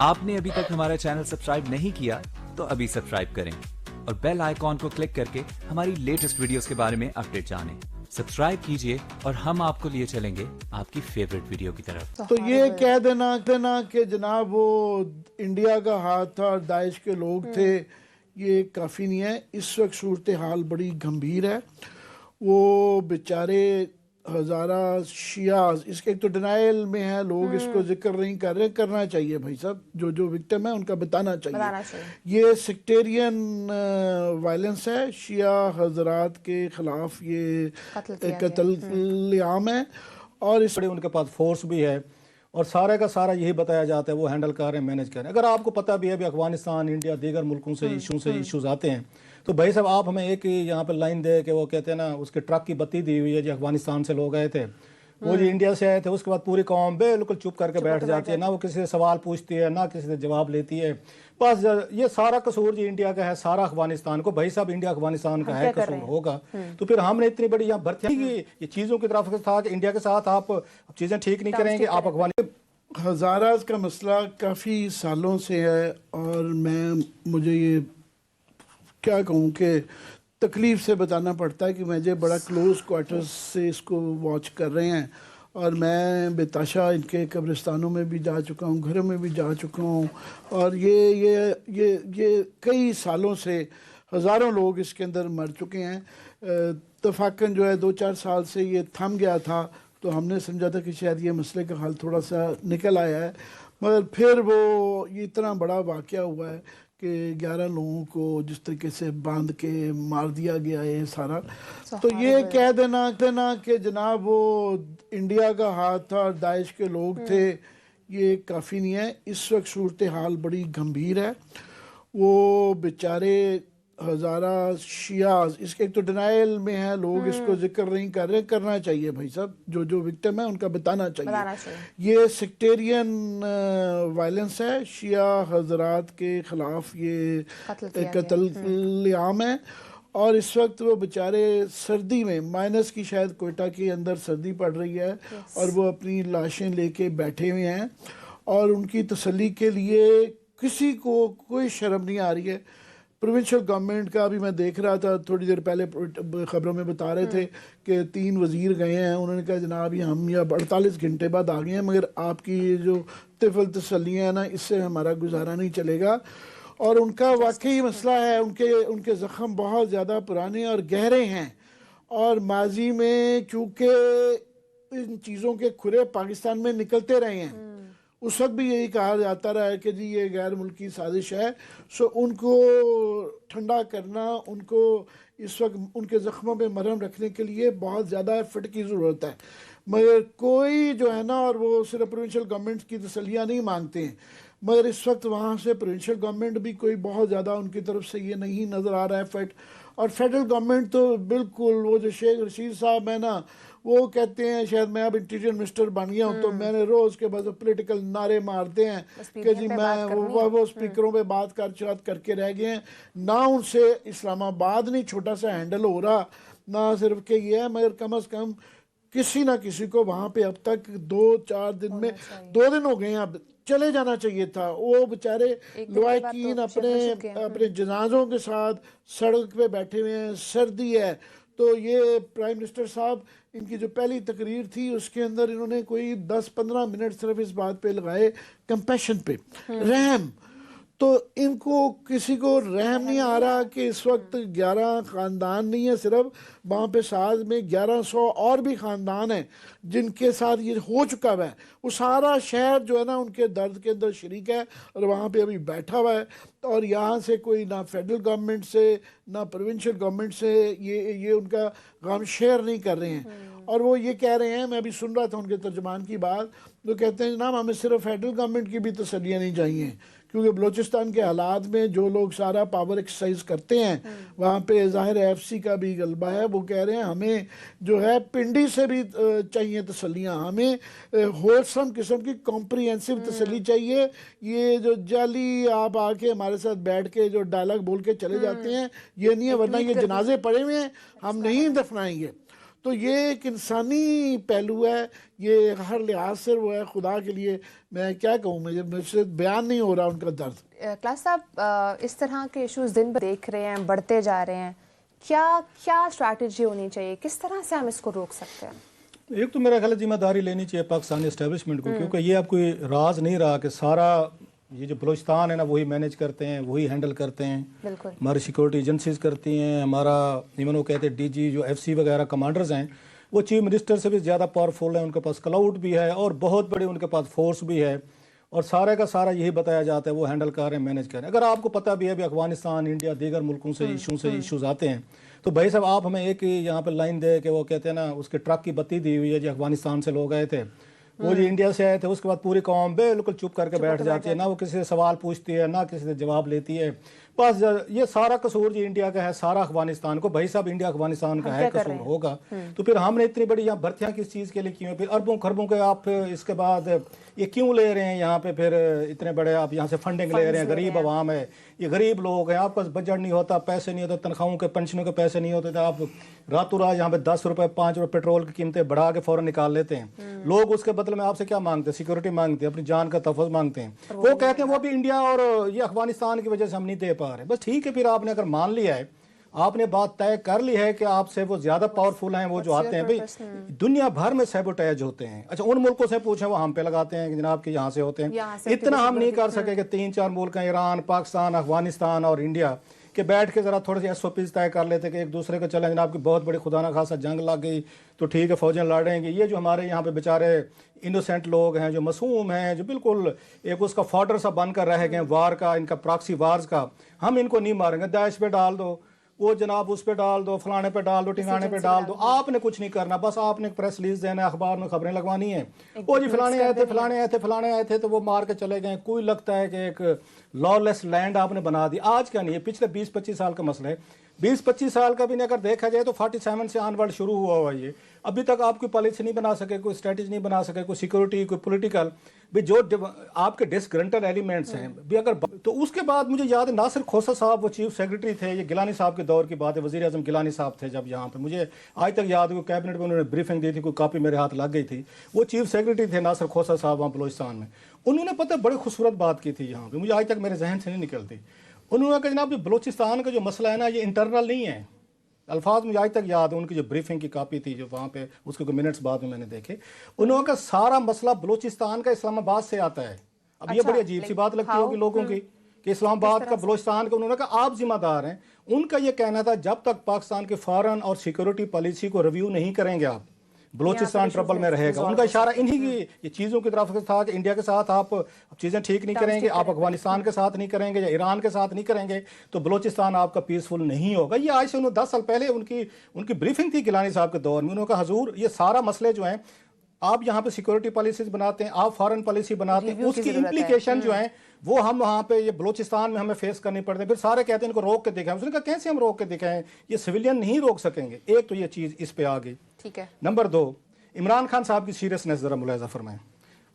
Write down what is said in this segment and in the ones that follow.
آپ نے ابھی تک ہمارا چینل سبسکرائب نہیں کیا تو ابھی سبسکرائب کریں اور بیل آئیکن کو کلک کر کے ہماری لیٹسٹ ویڈیوز کے بارے میں اپڈیٹ جانیں. سبسکرائب کیجئے اور ہم آپ کو لیے چلیں گے آپ کی فیوریٹ ویڈیو کی طرف. تو یہ کہہ دینا کہ جناب وہ انڈیا کا ہاتھ تھا اور داعش کے لوگ تھے، یہ کافی نہیں ہے. اس وقت صورتحال بڑی گمبھیر ہے. وہ بیچارے ہزارہ شیعہ اس کے ایک تو ڈینائل میں ہیں لوگ، اس کو ذکر نہیں کر رہے. کرنا چاہیے بھائی صاحب، جو وکٹم ہے ان کا بتانا چاہیے. یہ سیکٹیرین وائلنس ہے، شیعہ حضرات کے خلاف یہ قتل عام ہے. اور اس ان کے پاس فورس بھی ہے اور سارے کا سارا یہی بتایا جاتا ہے وہ ہینڈل کر رہے ہیں، مینج کر رہے ہیں. اگر آپ کو پتہ بھی ہے بھی افغانستان، انڈیا، دیگر ملکوں سے ایشوز آتے ہیں تو بھائی صاحب آپ ہمیں ایک یہاں پہ لائن دے کہ وہ کہتے ہیں نا اس کے ٹرک کی بتی دی ہوئی ہے جی افغانستان سے لوگ آئے تھے، وہ جی انڈیا سے آئے تھے، اس کے بعد پوری قوم بالکل چپ کر کے بیٹھ جاتی ہے، نہ وہ کسی سے سوال پوچھتی ہے نہ کسی سے جواب لیتی ہے. بس یہ سارا قصور جی انڈیا کا ہے، سارا افغانستان کو. بھائی صاحب انڈیا افغانستان کا ہے، قصور ہوگا تو پھر ہم نے اتنی بڑی یہاں بھرتی یہ چیزوں کی طرف تھا کہ انڈیا کے ساتھ آپ چیزیں ٹھیک نہیں کریں گے. آپ ہزاراز کا مسئلہ کافی سالوں سے ہے اور مجھے یہ کیا کہوں کہ تکلیف سے بتانا پڑتا ہے کہ مجھے بڑا کلوز کوارٹرز سے اس کو واچ کر رہے ہیں. اور میں بے تحاشا ان کے قبرستانوں میں بھی جا چکا ہوں، گھروں میں بھی جا چکا ہوں. اور یہ کئی سالوں سے ہزاروں لوگ اس کے اندر مر چکے ہیں. اتفاقاً جو ہے 2-4 سال سے یہ تھم گیا تھا تو ہم نے سمجھا تھا کہ شاید یہ مسئلے کا حل تھوڑا سا نکل آیا ہے، مگر پھر وہ یہ اتنا بڑا واقعہ ہوا ہے کہ 11 لوگوں کو جس طریقے سے باندھ کے مار دیا گیا ہے سارا. تو یہ کہہ دینا کہ جناب وہ انڈیا کا ہاتھ تھا اور داعش کے لوگ تھے، یہ کافی نہیں ہے. اس وقت صورتحال بڑی گمبھیر ہے. وہ بیچارے ہزارہ شیعہ اس کے ایک تو ڈینائل میں ہیں لوگ، اس کو ذکر نہیں کر رہے. کرنا چاہیے بھائی صاحب، جو وکٹم ہے ان کا بتانا چاہیے. یہ سیکٹیرین وائلنس ہے، شیعہ حضرات کے خلاف یہ قتل عام ہے. اور اس وقت وہ بیچارے سردی میں مائنس کی شاید کوئٹہ کے اندر سردی پڑ رہی ہے اور وہ اپنی لاشیں لے کے بیٹھے ہوئے ہیں اور ان کی تسلی کے لیے کسی کو کوئی شرم نہیں آ رہی ہے. پروونشل گورنمنٹ کا بھی میں دیکھ رہا تھا تھوڑی دیر پہلے خبروں میں بتا رہے تھے کہ 3 وزیر گئے ہیں، انہوں نے کہا جناب یہ ہم 48 گھنٹے بعد آ گئے ہیں، مگر آپ کی جو طفل تسلیاں ہیں نا اس سے ہمارا گزارا نہیں چلے گا. اور ان کا واقعی مسئلہ ہے، ان کے زخم بہت زیادہ پرانے اور گہرے ہیں. اور ماضی میں چونکہ ان چیزوں کے کھرے پاکستان میں نکلتے رہے ہیں، اس وقت بھی یہی کہا جاتا رہا ہے کہ جی یہ غیر ملکی سازش ہے. ان کو ٹھنڈا کرنا، ان کو اس وقت ان کے زخموں پہ مرہم رکھنے کے لیے بہت زیادہ ایفرٹ کی ضرورت ہے. مگر کوئی جو ہے نا، اور وہ صرف پروونشل گورنمنٹ کی تسلیاں نہیں مانگتے ہیں، مگر اس وقت وہاں سے پروونشل گورنمنٹ بھی کوئی بہت زیادہ ان کی طرف سے یہ نہیں نظر آ رہا ہے ایفرٹ. اور فیڈرل گورنمنٹ تو بالکل، وہ جو شیخ رشید صاحب ہیں نا وہ کہتے ہیں شاید میں اب انٹیریئر منسٹر بن گیا ہوں تو میں نے روز کے بعد پولیٹیکل نعرے مارتے ہیں کہ جی میں وہ سپیکروں پہ بات کر کے رہ گئے ہیں. نہ ان سے اسلام آباد نہیں چھوٹا سا ہینڈل ہو رہا، نہ صرف کہ یہ ہے، مگر کم از کم کسی نہ کسی کو وہاں پہ اب تک 2-4 دن میں 2 دن ہو گئے ہیں، اب چلے جانا چاہیے تھا. وہ بیچارے لواحقین اپنے جنازوں کے ساتھ سڑک پہ بیٹھے ہوئے ہیں، سردی ہے. تو یہ پرائم منسٹر صاحب ان کی جو پہلی تقریر تھی اس کے اندر انہوں نے کوئی 10-15 منٹ صرف اس بات پہ لگائے کمپیشن پہ، رحم. تو ان کو کسی کو رحم نہیں آ رہا کہ اس وقت 11 خاندان نہیں ہے صرف وہاں پہ، ساتھ میں 1100 اور بھی خاندان ہیں جن کے ساتھ یہ ہو چکا ہے. وہ سارا شہر جو ہے نا ان کے درد کے اندر شریک ہے اور وہاں پہ ابھی بیٹھا ہوا ہے. اور یہاں سے کوئی نہ فیڈرل گورنمنٹ سے نہ پروونشل گورنمنٹ سے یہ ان کا غم شیئر نہیں کر رہے ہیں. اور وہ یہ کہہ رہے ہیں، میں ابھی سن رہا تھا ان کے ترجمان کی بات، وہ کہتے ہیں جناب ہمیں صرف فیڈرل گورنمنٹ کی بھی تسلیاں نہیں چاہیے، کیونکہ بلوچستان کے حالات میں جو لوگ سارا پاور ایکسرسائز کرتے ہیں وہاں پہ ظاہر ایف سی کا بھی غلبہ ہے. وہ کہہ رہے ہیں ہمیں جو ہے پنڈی سے بھی چاہیے تسلیاں، ہمیں ہولسم قسم کی کمپریہنسو تسلی چاہیے. یہ جو جعلی آپ آ کے ہمارے ساتھ بیٹھ کے جو ڈائلاگ بول کے چلے جاتے ہیں یہ نہیں ہے، ورنہ یہ جنازے پڑے ہوئے ہیں ہم نہیں دفنائیں گے. تو یہ ایک انسانی پہلو ہے, یہ ہر لحاظ سے وہ ہے. خدا کے لیے میں کیا کہوں, مجھ سے بیان نہیں ہو رہا ان کا درد. کلاس صاحب, اس طرح کے ایشوز دن بہ دیکھ رہے ہیں, بڑھتے جا رہے ہیں, کیا اسٹریٹجی ہونی چاہیے, کس طرح سے ہم اس کو روک سکتے ہیں؟ ایک تو میرا خیال ذمہ داری لینی چاہیے پاکستانی اسٹیبلشمنٹ کو, کیونکہ یہ اب کوئی راز نہیں رہا کہ سارا یہ جو بلوچستان ہے نا وہی مینیج کرتے ہیں, وہی ہینڈل کرتے ہیں. بالکل ہماری سیکورٹی ایجنسیز کرتی ہیں, ہمارا ایون وہ کہتے ہیں ڈی جی جو ایف سی وغیرہ کمانڈرز ہیں وہ چیف منسٹر سے بھی زیادہ پاورفل ہیں, ان کے پاس کلاؤڈ بھی ہے اور بہت بڑی ان کے پاس فورس بھی ہے, اور سارے کا سارا یہی بتایا جاتا ہے وہ ہینڈل کر رہے ہیں, مینیج کر رہے ہیں. اگر آپ کو پتہ بھی ہے بھی افغانستان, انڈیا, دیگر ملکوں سے ایشوز آتے ہیں, تو بھائی صاحب آپ ہمیں ایک ہی یہاں پہ لائن دے کہ وہ کہتے ہیں نا اس کے ٹرک کی بتی دی ہوئی ہے جی افغانستان سے لوگ آئے تھے, وہ جی انڈیا سے آئے تھے, اس کے بعد پوری قوم بالکل چپ کر کے بیٹھ جاتی ہے, نہ وہ کسی سے سوال پوچھتی ہے, نہ کسی سے جواب لیتی ہے. بس یہ سارا قصور جی انڈیا کا ہے, سارا افغانستان کو. بھائی صاحب انڈیا افغانستان کا ہے قصور ہوگا تو پھر ہم نے اتنی بڑی یہاں بھرتیاں کس چیز کے لیے کی ہیں, پھر اربوں خربوں کے آپ اس کے بعد یہ کیوں لے رہے ہیں یہاں پہ, پھر اتنے بڑے آپ یہاں سے فنڈنگ لے رہے ہیں. غریب عوام ہے, یہ غریب لوگ ہیں, آپ کا بجٹ نہیں ہوتا, پیسے نہیں ہوتے, تنخواہوں کے پنشنوں کے پیسے نہیں ہوتے, تو آپ راتوں رات یہاں پہ 10 روپے 5 روپے پیٹرول کی قیمتیں بڑھا کے فوراً نکال لیتے ہیں. لوگ اس کے بدلے میں آپ سے کیا مانگتے ہیں؟ سیکورٹی مانگتے ہیں, اپنی جان کا تحفظ مانگتے ہیں. وہ کہتے ہیں وہ بھی انڈیا اور یہ افغانستان کی وجہ سے ہم نہیں دے پا رہے. بس ٹھیک ہے, پھر آپ نے اگر مان لیا ہے, آپ نے بات طے کر لی ہے کہ آپ سے وہ زیادہ پاورفل ہیں, وہ جو آتے ہیں بھئی دنیا بھر میں سیبوٹیج ہوتے ہیں. اچھا ان ملکوں سے پوچھیں وہ ہم پہ لگاتے ہیں کہ جناب کہ یہاں سے ہوتے ہیں. اتنا ہم نہیں کر سکے کہ 3-4 ملک ہیں, ایران, پاکستان, افغانستان اور انڈیا, کہ بیٹھ کے ذرا تھوڑے سے ایس او پیز طے کر لیتے کہ ایک دوسرے کو چلیں جناب کی بہت بڑی خدا نہ خاصا جنگ لگ گئی تو ٹھیک ہے فوجیں لڑیں گی. یہ جو ہمارے یہاں پہ بیچارے انوسینٹ لوگ ہیں, جو معصوم ہیں, جو بالکل ایک اس کا فاڈر سا بن کر رہ گئے وار کا, ان کا پراکسی وارز کا, ہم ان کو نہیں ماریں گے. داعش پہ ڈال دو, وہ جناب اس پہ ڈال دو, فلانے پہ ڈال دو, ٹھکانے پہ ڈال دو, آپ نے کچھ نہیں کرنا. بس آپ نے ایک پریس ریلیز دینا ہے, اخبار میں خبریں لگوانی ہیں, وہ جی فلانے آئے تھے, فلانے آئے تھے, فلانے آئے تھے, تو وہ مار کے چلے گئے. کوئی لگتا ہے کہ ایک لا لیس لینڈ آپ نے بنا دی. آج کا نہیں ہے, پچھلے 20-25 سال کا مسئلہ ہے. 20-25 سال کا بھی نہیں, اگر دیکھا جائے تو 47 سے آن ورڈ شروع ہوا ہوا یہ. ابھی تک آپ کوئی پالیسی نہیں بنا سکے, کوئی اسٹریٹجی نہیں بنا سکے, کوئی سیکورٹی, کوئی پولیٹیکل بھی جو آپ کے ڈسگرنٹل ایلیمنٹس ہیں بھی. اگر تو اس کے بعد مجھے یاد ہے ناصر کھوسہ صاحب وہ چیف سیکرٹری تھے, یہ گیلانی صاحب کے دور کی بات ہے, وزیر اعظم گیلانی صاحب تھے جب یہاں پہ, مجھے آج تک یاد ہے کیبنٹ میں انہوں نے بریفنگ دی تھی, کوئی کاپی میرے ہاتھ لگ گئی تھی. وہ چیف سیکرٹری تھے ناصر کھوسہ صاحب وہاں بلوچستان میں. انہوں نے پتہ بڑی خوبصورت بات کی تھی یہاں پہ, مجھے آج تک میرے ذہن سے نہیں نکلتی. انہوں نے کہا جناب بلوچستان کا جو مسئلہ ہے نا یہ انٹرنل نہیں ہے. الفاظ مجھے آج تک یاد ہے, ان کی جو بریفنگ کی کاپی تھی جو وہاں پہ, اس کے کوئی منٹس بعد میں نے دیکھے. انہوں نے کہا سارا مسئلہ بلوچستان کا اسلام آباد سے آتا ہے. اب یہ بڑی عجیب سی بات لگتی ہوگی لوگوں کی کہ اسلام آباد کا بلوچستان کا, انہوں نے کہا آپ ذمہ دار ہیں. ان کا یہ کہنا تھا جب تک پاکستان کے فارن اور سیکورٹی پالیسی کو ریویو نہیں کریں گے آپ, بلوچستان ٹربل میں رہے گا. ان کا اشارہ انہی کی یہ چیزوں کی طرف تھا کہ انڈیا کے ساتھ آپ چیزیں ٹھیک نہیں کریں گے, آپ افغانستان کے ساتھ نہیں کریں گے, یا ایران کے ساتھ نہیں کریں گے, تو بلوچستان آپ کا پیسفل نہیں ہوگا. یہ آج سے 10 سال پہلے ان کی بریفنگ تھی گیلانی صاحب کے دور میں. انہوں نے کہا حضور یہ سارا مسئلے جو ہیں آپ یہاں پہ سیکورٹی پالیسیز بناتے ہیں, آپ فارن پالیسی بناتے ہیں, اس کی امپلیکیشن جو ہیں وہ ہم وہاں پہ یہ بلوچستان میں ہمیں فیس کرنی پڑتی ہے. پھر سارے کہتے ہیں ان کو روک کے دکھائیں. اس نے کہا کیسے ہم روک کے دکھائیں, یہ سویلین نہیں روک سکیں گے. ایک تو یہ چیز اس پہ آ گئی. ٹھیک ہے. نمبر 2, عمران خان صاحب کی سیریسنس ذرا ملاحظہ فرمائیں.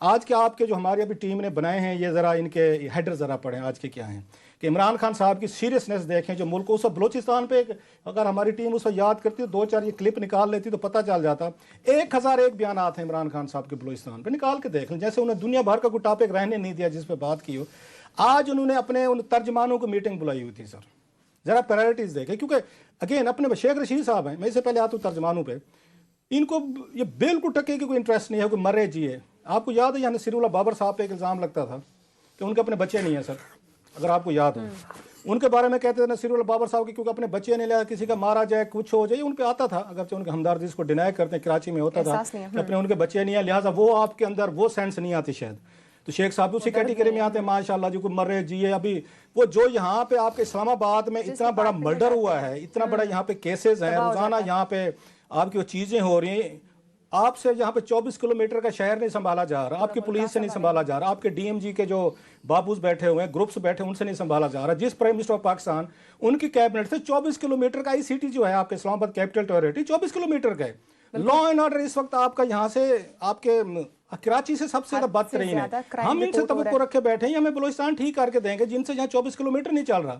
آج کے آپ کے جو ہماری ابھی ٹیم نے بنائے ہیں یہ ذرا ان کے ہیڈر ذرا پڑھیں آج کے کیا ہیں, کہ عمران خان صاحب کی سیریسنس دیکھیں. جو ملک اس وقت بلوچستان پہ اگر ہماری ٹیم اس وقت یاد کرتی 2-4 یہ کلپ نکال لیتی تو پتہ چل جاتا. 1001 بیانات ہیں عمران خان صاحب کے بلوچستان پہ, نکال کے دیکھ لیں. جیسے انہیں دنیا بھر کا کوئی ٹاپک رہنے نہیں دیا جس پہ بات کی ہو. آج انہوں نے اپنے ان ترجمانوں کو میٹنگ بلائی ہوئی تھی. سر ذرا پرائرٹیز دیکھیں, کیونکہ اگین اپنے شیخ رشید صاحب ہیں, میں اس سے پہلے آتا ہوں ترجمانوں پہ, ان کو یہ بالکل ٹکے کی کوئی انٹرسٹ نہیں ہے, کوئی مرے جیے. آپ کو یاد ہے یہاں نصیر اللہ بابر صاحب پہ ایک الزام لگتا تھا کہ ان کے اپنے بچے نہیں ہیں. سر اگر آپ کو یاد ہو, ان کے بارے میں کہتے تھے نصیر اللہ بابر صاحب کی کیونکہ اپنے بچے نہیں لیا, کسی کا مارا جائے کچھ ہو جائے, ان پہ آتا تھا. اگرچہ ان کے ہمدردی اس کو ڈینائی کرتے ہیں, کراچی میں ہوتا تھا کہ اپنے ان کے بچے نہیں ہیں, لہٰذا وہ آپ کے اندر وہ سینس نہیں آتی شاید. تو شیخ صاحب اسی کیٹیگری میں آتے ہیں ماشاءاللہ, جو کوئی مرے جیے. ابھی وہ جو یہاں پہ آپ کے اسلام آباد میں اتنا بڑا مرڈر ہوا ہے, اتنا بڑا یہاں پہ کیسز ہیں روزانہ, یہاں پہ آپ کی وہ چیزیں ہو رہی ہیں. آپ سے یہاں پہ 24 کلومیٹر کا شہر نہیں سنبھالا جا رہا, آپ کی پولیس سے نہیں سنبھالا جا رہا, آپ کے ڈی ایم جی کے جو بابوز بیٹھے ہوئے ہیں, گروپس بیٹھے ہیں, ان سے نہیں سنبھالا جا رہا. جس پرائم منسٹر آف پاکستان ان کی کیبنٹ سے 24 کلومیٹر کا آئی سٹی جو ہے آپ کے اسلام آباد کیپٹل ٹیریٹری 24 کلومیٹر کا ہے. لا اینڈ آرڈر اس وقت آپ کا یہاں سے آپ کے کراچی سے سب سے زیادہ بدترین ہے. ہم ان سے توقع رکھے بیٹھے ہیں ہمیں بلوچستان ٹھیک کر کے دیں گے جن سے یہاں 24 کلومیٹر نہیں چل رہا.